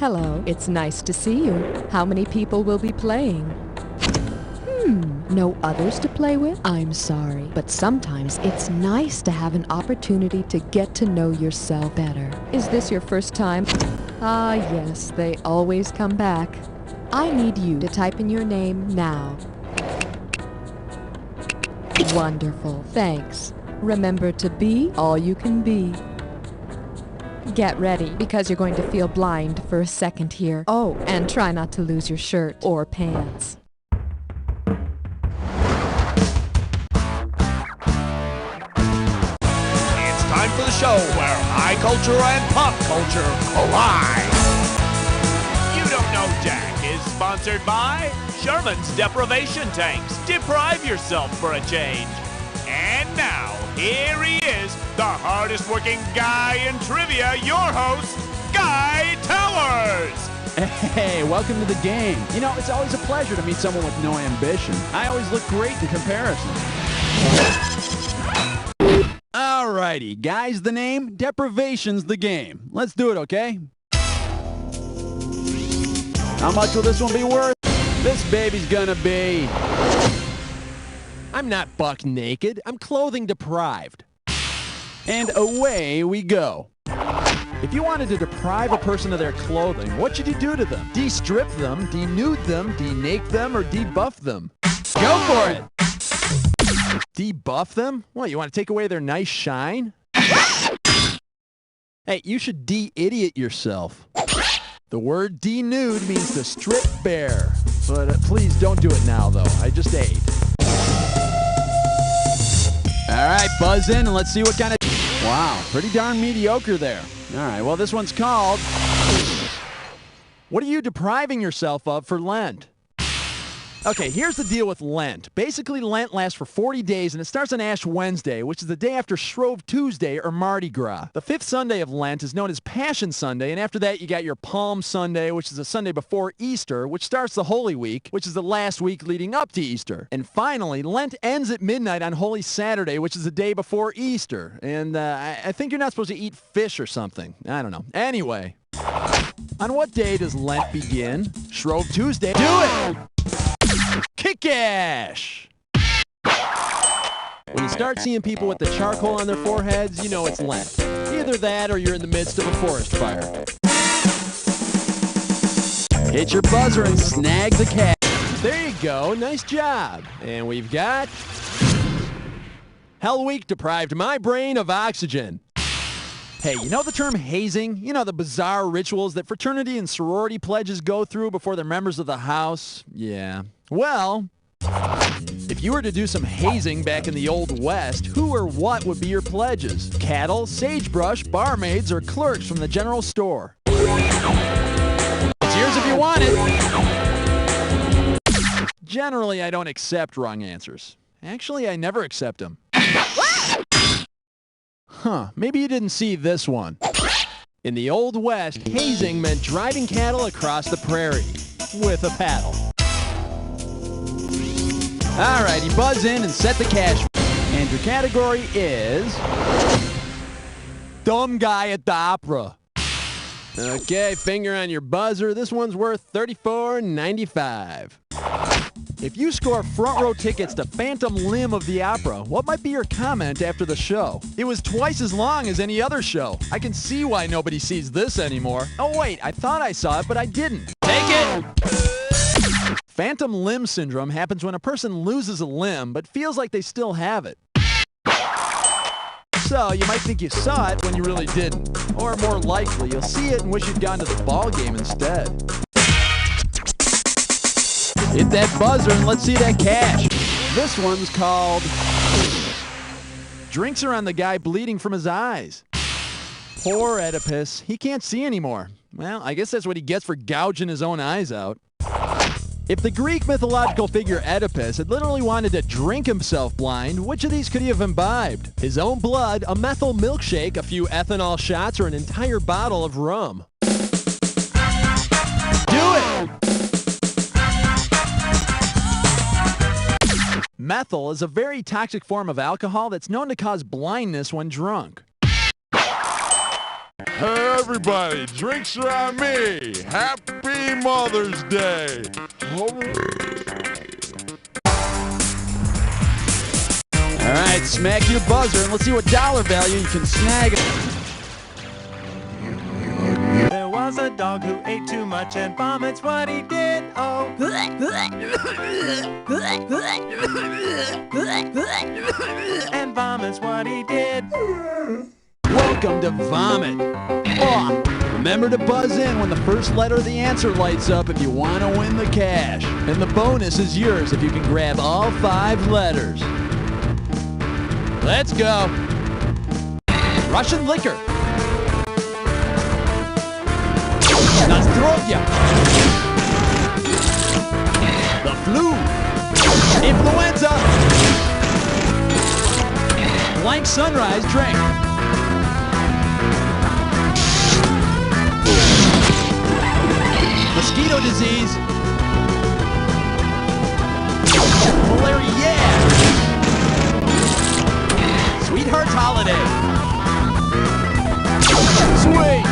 Hello, it's nice to see you. How many people will be playing? No others to play with? I'm sorry, but sometimes it's nice to have an opportunity to get to know yourself better. Is this your first time? Ah, yes, they always come back. I need you to type in your name now. Wonderful, thanks. Remember to be all you can be. Get ready, because you're going to feel blind for a second here. Oh, and try not to lose your shirt or pants. Time for the show where high culture and pop culture collide. You Don't Know Jack is sponsored by Sherman's Deprivation Tanks. Deprive yourself for a change. And now, here he is, the hardest working guy in trivia, your host, Guy Towers. Hey, welcome to the game. You know, it's always a pleasure to meet someone with no ambition. I always look great in comparison. Alrighty, guy's the name, deprivation's the game. Let's do it, okay? How much will this one be worth? This baby's gonna be... I'm not buck naked, I'm clothing deprived. And away we go. If you wanted to deprive a person of their clothing, what should you do to them? De-strip them, denude them, denake them, or debuff them? Go for it! Debuff them? What, you want to take away their nice shine? Hey, you should de-idiot yourself. The word denude means to strip bare. But please don't do it now, though. I just ate. All right, buzz in and let's see what kind of... Wow, pretty darn mediocre there. All right, well, this one's called... What are you depriving yourself of for Lent? Okay, here's the deal with Lent. Basically, Lent lasts for 40 days, and it starts on Ash Wednesday, which is the day after Shrove Tuesday or Mardi Gras. The fifth Sunday of Lent is known as Passion Sunday, and after that, you got your Palm Sunday, which is the Sunday before Easter, which starts the Holy Week, which is the last week leading up to Easter. And finally, Lent ends at midnight on Holy Saturday, which is the day before Easter. And I think you're not supposed to eat fish or something. I don't know. Anyway, on what day does Lent begin? Shrove Tuesday. Do it! Kick-ash! When you start seeing people with the charcoal on their foreheads, you know it's Lent. Either that or you're in the midst of a forest fire. Hit your buzzer and snag the cat. There you go, nice job. And we've got... Hell Week deprived my brain of oxygen. Hey, you know the term hazing? You know, the bizarre rituals that fraternity and sorority pledges go through before they're members of the house? Yeah. Well, if you were to do some hazing back in the Old West, who or what would be your pledges? Cattle, sagebrush, barmaids, or clerks from the general store? It's yours if you want it. Generally, I don't accept wrong answers. Actually, I never accept them. Huh, maybe you didn't see this one. In the Old West, hazing meant driving cattle across the prairie with a paddle. Alrighty, buzz in and set the cash. And your category is... Dumb guy at the opera. Okay, finger on your buzzer. This one's worth $34.95. If you score front row tickets to Phantom Limb of the Opera, what might be your comment after the show? It was twice as long as any other show. I can see why nobody sees this anymore. Oh wait, I thought I saw it, but I didn't. Take it! Phantom limb syndrome happens when a person loses a limb, but feels like they still have it. So, you might think you saw it when you really didn't. Or more likely, you'll see it and wish you'd gone to the ball game instead. Hit that buzzer and let's see that cash. This one's called... Drinks are on the guy bleeding from his eyes. Poor Oedipus. He can't see anymore. Well, I guess that's what he gets for gouging his own eyes out. If the Greek mythological figure Oedipus had literally wanted to drink himself blind, which of these could he have imbibed? His own blood, a methyl milkshake, a few ethanol shots, or an entire bottle of rum? Do it! Methyl is a very toxic form of alcohol that's known to cause blindness when drunk. Hey, everybody, drinks are on me. Happy Mother's Day. All right, smack your buzzer and let's see what dollar value you can snag. There was a dog who ate too much and vomits what he did. Oh. And vomits what he did. Welcome to Vomit. Oh, remember to buzz in when the first letter of the answer lights up if you want to win the cash. And the bonus is yours if you can grab all 5 letters. Let's go. Russian liquor. Nostrovia. The flu. Influenza. Blank sunrise drink. Mosquito disease. Malaria, yeah. Sweetheart's holiday. Sweet.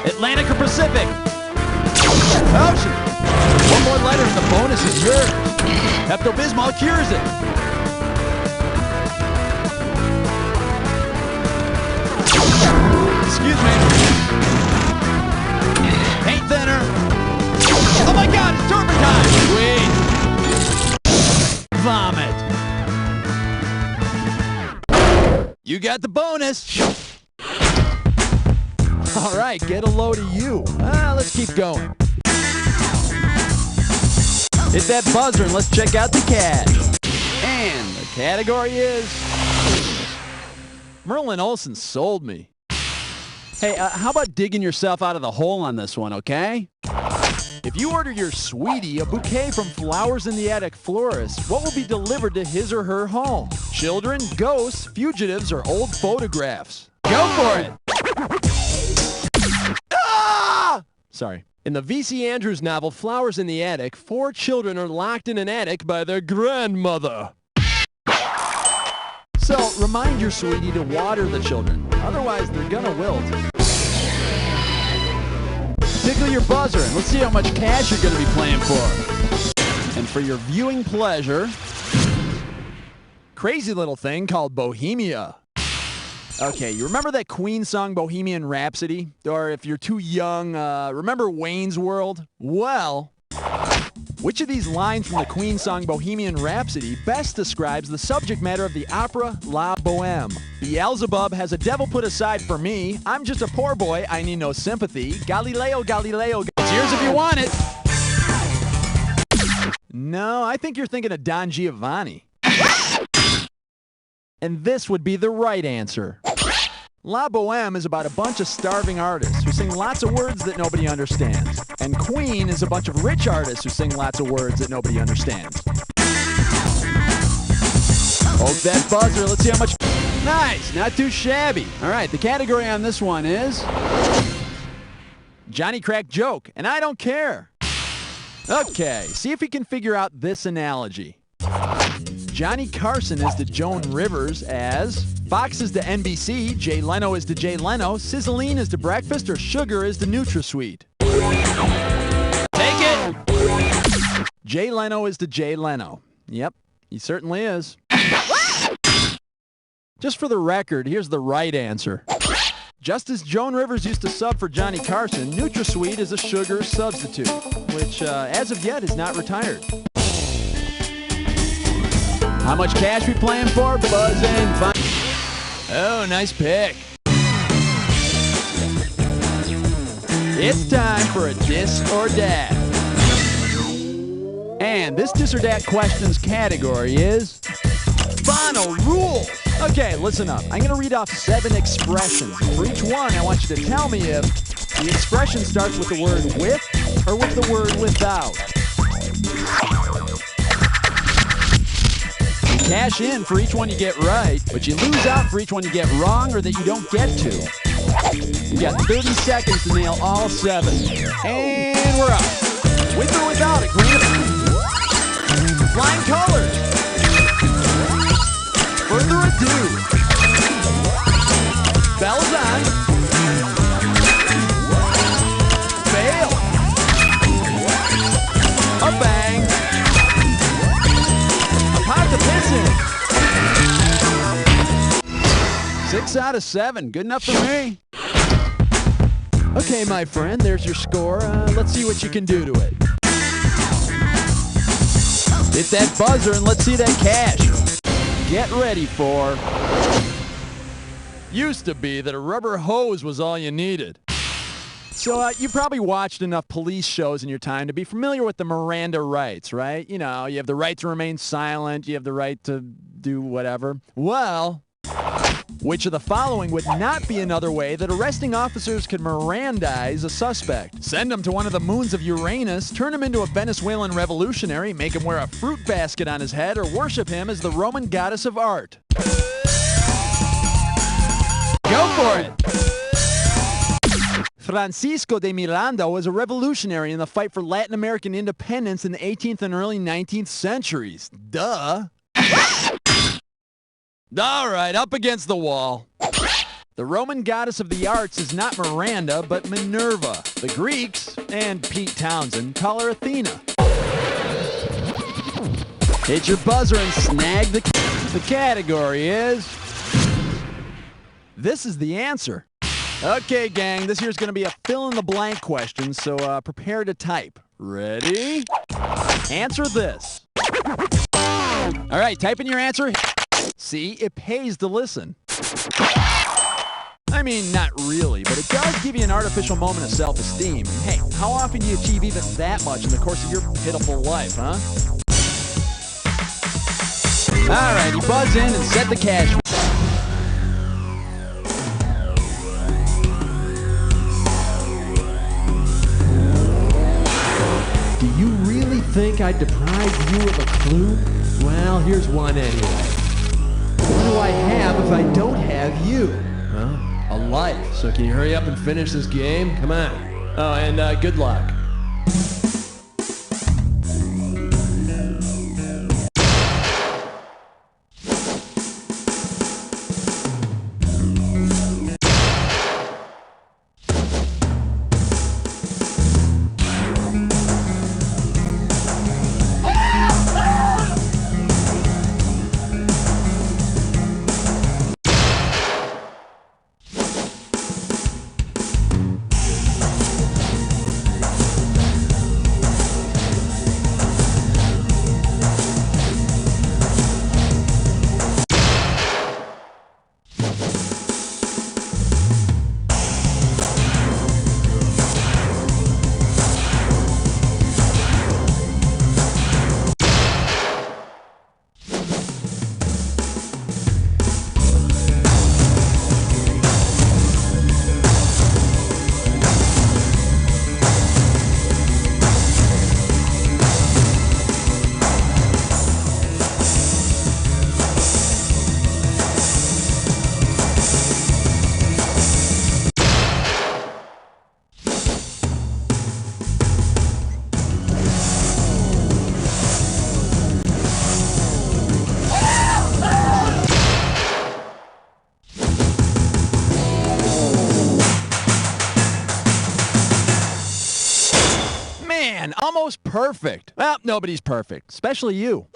Atlantic or Pacific? Ocean. One more letter and the bonus is yours. Pepto-Bismol cures it. Excuse me. Paint thinner. Oh my God, it's turpentine. Sweet. Vomit. You got the bonus. All right, get a load of you. Let's keep going. Hit that buzzer and let's check out the cash. And the category is... Merlin Olsen sold me. Hey, how about digging yourself out of the hole on this one, okay? If you order your sweetie a bouquet from Flowers in the Attic florist, what will be delivered to his or her home? Children, ghosts, fugitives, or old photographs? Go for it! Ah! Sorry. In the V.C. Andrews novel Flowers in the Attic, 4 children are locked in an attic by their grandmother. So, remind your sweetie to water the children. Otherwise, they're gonna wilt. Tickle your buzzer and let's see how much cash you're gonna be playing for. And for your viewing pleasure, crazy little thing called Bohemia. Okay, you remember that Queen song Bohemian Rhapsody? Or if you're too young, remember Wayne's World? Well, which of these lines from the Queen song Bohemian Rhapsody best describes the subject matter of the opera La Bohème? Beelzebub has a devil put aside for me. I'm just a poor boy, I need no sympathy. Galileo, Galileo, it's yours if you want it. No, I think you're thinking of Don Giovanni. And this would be the right answer. La Bohème is about a bunch of starving artists who sing lots of words that nobody understands. And Queen is a bunch of rich artists who sing lots of words that nobody understands. Hold that buzzer, let's see how much... Nice, not too shabby. All right, the category on this one is... Johnny Crack Joke, and I don't care. Okay, see if you can figure out this analogy. Johnny Carson is to Joan Rivers as Fox is to NBC, Jay Leno is to Jay Leno, Sizzling is to breakfast, or sugar is to NutraSweet. Take it! Jay Leno is to Jay Leno. Yep, he certainly is. Just for the record, here's the right answer. Just as Joan Rivers used to sub for Johnny Carson, NutraSweet is a sugar substitute, which as of yet is not retired. How much cash we playing for? Buzz in. Oh, nice pick. It's time for a Dis or Dat. And this Dis or Dat questions category is Bono rules. Okay, listen up. I'm going to read off 7 expressions. For each one, I want you to tell me if the expression starts with the word with or with the word without. Cash in for each one you get right, but you lose out for each one you get wrong or that you don't get to. You got 30 seconds to nail all 7. And we're up. With or without it, green. Flying colors. Further ado. Bell's on. Fail. A bang. A popped the piston. 6 out of 7. Good enough for me. Okay, my friend, there's your score. Let's see what you can do to it. Hit that buzzer and let's see that cash. Get ready for... Used to be that a rubber hose was all you needed. So you probably watched enough police shows in your time to be familiar with the Miranda rights, right? You know, you have the right to remain silent. You have the right to do whatever. Well, which of the following would not be another way that arresting officers could Mirandize a suspect? Send him to one of the moons of Uranus, turn him into a Venezuelan revolutionary, make him wear a fruit basket on his head, or worship him as the Roman goddess of art? Go for it! Francisco de Miranda was a revolutionary in the fight for Latin American independence in the 18th and early 19th centuries. Duh! All right, up against the wall. The Roman goddess of the arts is not Miranda, but Minerva. The Greeks, and Pete Townsend, call her Athena. Hit your buzzer and snag the category is... This is the answer. Okay, gang, this here's going to be a fill-in-the-blank question, so prepare to type. Ready? Answer this. All right, type in your answer. See, it pays to listen. I mean, not really, but it does give you an artificial moment of self-esteem. And hey, how often do you achieve even that much in the course of your pitiful life, huh? All right, you buzz in and set the cash. Do you really think I'd deprive you of a clue? Well, here's one anyway. What do I have if I don't have you? Well, a life. So can you hurry up and finish this game? Come on. Oh, and good luck. Man, almost perfect. Well, nobody's perfect, especially you.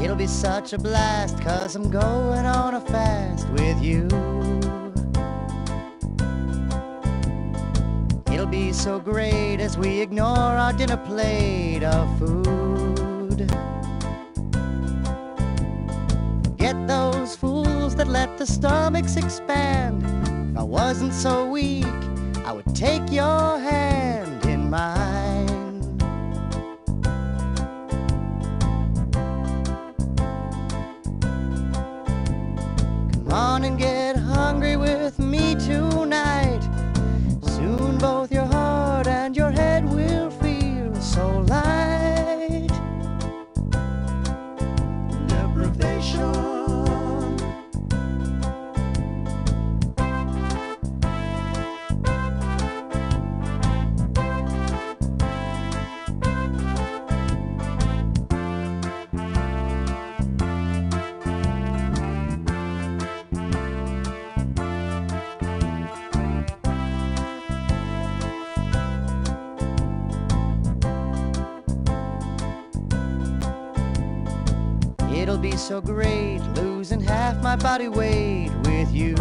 It'll be such a blast, 'cause I'm going on a fast with you. It'll be so great as we ignore our dinner plate of food. Forget those fools that let the stomachs expand. If I wasn't so weak, I would take your hand in mine. Come on and get hungry with me tonight. Soon both your heart and your head will feel so light. Deprivation. be so great, losing half my body weight with you.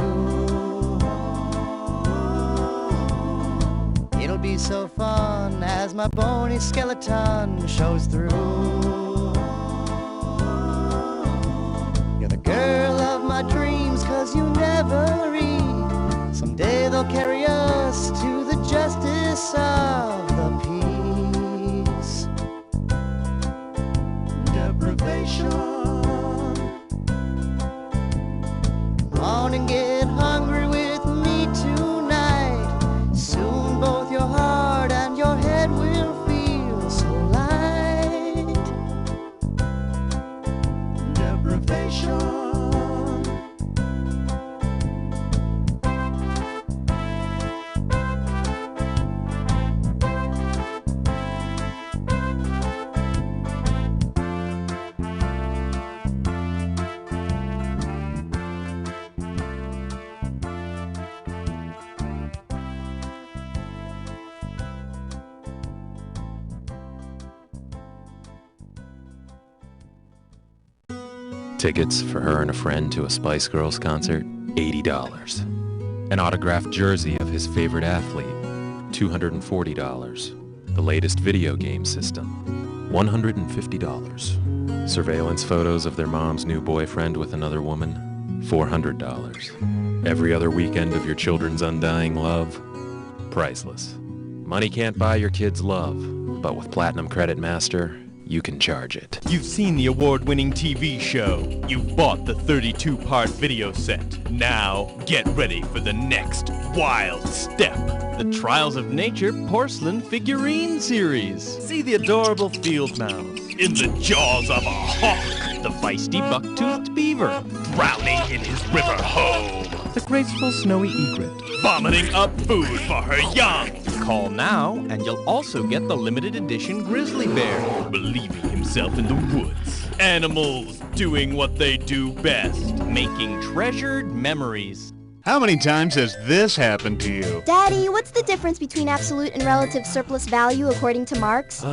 It'll be so fun as my bony skeleton shows through. You're the girl of my dreams, 'cause you never read. Someday they'll carry us to the justice of the peace. Deprivation. Come on and get hungry with me tonight. Soon both your heart and your head will feel so light. Deprivation. Tickets for her and a friend to a Spice Girls concert, $80. An autographed jersey of his favorite athlete, $240. The latest video game system, $150. Surveillance photos of their mom's new boyfriend with another woman, $400. Every other weekend of your children's undying love, priceless. Money can't buy your kids' love, but with Platinum Credit Master, you can charge it. You've seen the award-winning TV show. You've bought the 32-part video set. Now, get ready for the next wild step. The Trials of Nature Porcelain Figurine Series. See the adorable field mouse in the jaws of a hawk. The feisty buck-toothed beaver drowning in his river home. The graceful snowy egret vomiting up food for her young. Call now, and you'll also get the limited edition grizzly bear, believing himself in the woods. Animals doing what they do best, making treasured memories. How many times has this happened to you? Daddy, what's the difference between absolute and relative surplus value according to Marx?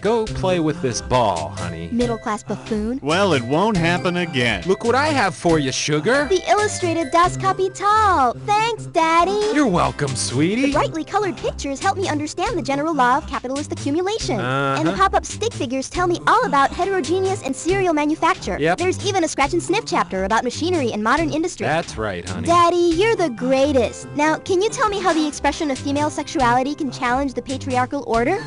Go play with this ball, honey. Middle-class buffoon. Well, it won't happen again. Look what I have for you, sugar. The illustrated Das Kapital. Thanks, Daddy. You're welcome, sweetie. The brightly colored pictures help me understand the general law of capitalist accumulation. And the pop-up stick figures tell me all about heterogeneous and serial manufacture. Yep. There's even a scratch and sniff chapter about machinery and modern industry. That's right, honey. Daddy, you're the greatest. Now, can you tell me how the expression of female sexuality can challenge the patriarchal order?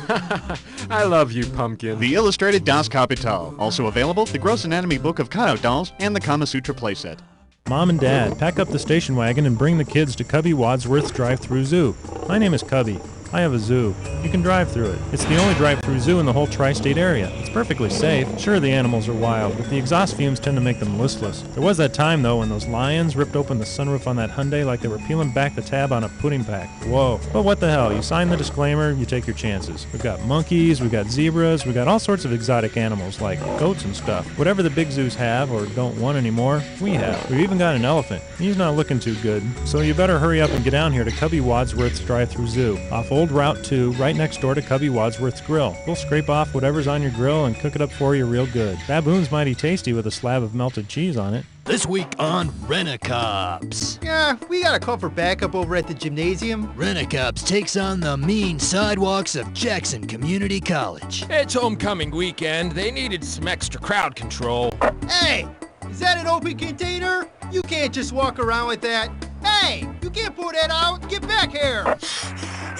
I love you, pumpkin. The illustrated Das Kapital. Also available, the Gross Anatomy Book of Cutout Dolls and the Kama Sutra playset. Mom and Dad, pack up the station wagon and bring the kids to Cubby Wadsworth's drive-through zoo. My name is Cubby. I have a zoo. You can drive through it. It's the only drive-through zoo in the whole tri-state area. It's perfectly safe. Sure, the animals are wild, but the exhaust fumes tend to make them listless. There was that time, though, when those lions ripped open the sunroof on that Hyundai like they were peeling back the tab on a pudding pack. Whoa. But what the hell? You sign the disclaimer, you take your chances. We've got monkeys, we've got zebras, we've got all sorts of exotic animals like goats and stuff. Whatever the big zoos have or don't want anymore, we have. We've even got an elephant. He's not looking too good. So you better hurry up and get down here to Cubby Wadsworth's drive-through zoo, off Old Route 2, right next door to Cubby Wadsworth's Grill. We'll scrape off whatever's on your grill and cook it up for you real good. Baboon's mighty tasty with a slab of melted cheese on it. This week on Rent-A-Cops. Yeah, we got a call for backup over at the gymnasium. Rent-A-Cops takes on the mean sidewalks of Jackson Community College. It's homecoming weekend. They needed some extra crowd control. Hey, is that an open container? You can't just walk around with that. Hey, you can't pull that out. Get back here.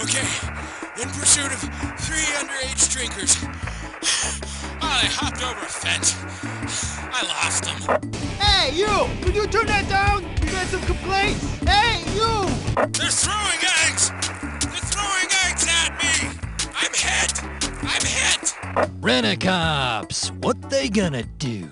Okay, in pursuit of 3 underage drinkers. Oh, they hopped over a fence. I lost them. Hey, you! Will you turn that down? You got some complaints? Hey, you! They're throwing eggs! They're throwing eggs at me! I'm hit! I'm hit! Rent-A-Cops, what they gonna do?